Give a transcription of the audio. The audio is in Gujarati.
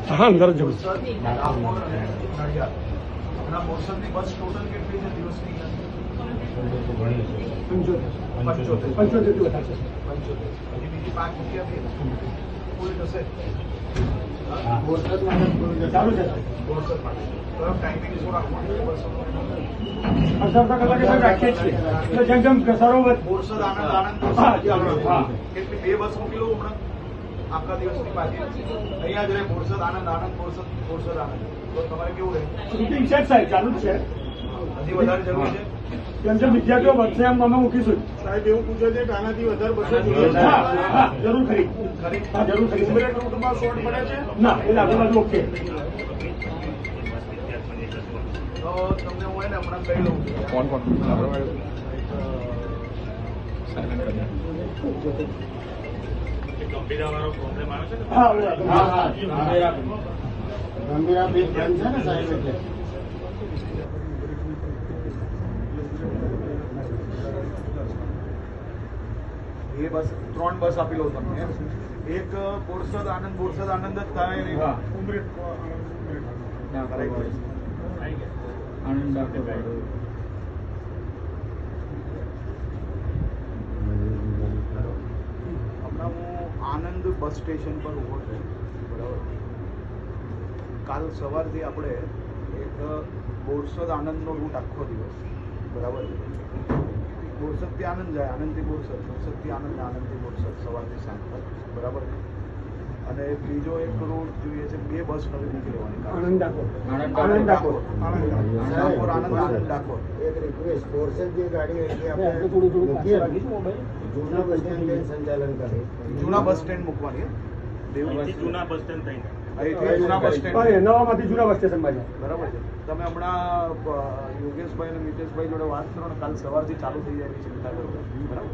હા અંદર જ બોરસદની બસ ટોટલ કેટલી છે દિવસની? 75 હજી બીજી 5 રૂપિયા કુલ થશે. ચાલુ છે બોરસદ માટે ટાઈમિંગ શું રાખવાનું? અડધા કલાકે રાખીએ છીએ એટલે જેમ જેમ ઘસારો બોરસદ આનંદ કેટલી 2 બસ મૂકી લો હમણાં આખા દિવસની પાછી અહીંયા જ રહે. બોરસદ આનંદ બોરસદ આનંદ તો તમારે કેવું રહે? રૂટીન છે સાહેબ, ચાલુ જ છે. હજી વધારે જરૂર છે? કેમ કે વિદ્યાર્થીઓ વધશે એમ અમે મૂકીશું. સાહેબ એવું પૂછે છે કે આનાથી વધારે બસો જરૂર ખરી. હા જરૂર ખરી. સિમ્યુલેટર રૂટમાં શોર્ટ પડે છે? ના એટલે આજુબાજુ ઓકે. તો તમને હું એને હમણાં કહી લઉં. કોણ ગંભીરા વાળો પ્રોબ્લેમ આવે છે ને? હા ગંભીરા બે ફ્રેન્ડ છે ને સાહેબ એટલે એ બસ 3 બસ આપી લો તમને. એક બોરસદ આનંદ જ થાય ને હમણાં હું આનંદ બસ સ્ટેશન પર ઉભો છું, બરાબર. કાલ સવારથી આપણે એક બોરસદ આનંદનો રૂટ આખો દિવસ, બરાબર. બોરસદથી આનંદ જાય, આનંદથી બોરસદ, બોરસદથી આનંદ, આનંદથી બોરસદ સવારથી સાંજ તક, બરાબર. અને બીજો એક રૂટ જોઈએ છે, 2 બસ નવી મૂકી લેવાની. આનંદ ડાકોર. ડાકોર આનંદ ડાકોર. એક રિક્વેસ્ટ બોરસદ જે ગાડી અહીંથી આપણે મૂકીએ જૂના બસ સ્ટેન્ડ સંચાલન કરે જૂના બસ સ્ટેન્ડ મૂકવાની. જૂના બસ સ્ટેન્ડ થઈને અહીંથી જૂના બસ સ્ટેન્ડ, નવામાંથી જૂના બસ સ્ટેશન બાજુ. બરાબર છે. તમે હમણાં યોગેશભાઈ અને મિતેશભાઈ જોડે વાત કરો ને કાલ સવારથી ચાલુ થઈ જાય એવી ચિંતા કરો, બરાબર.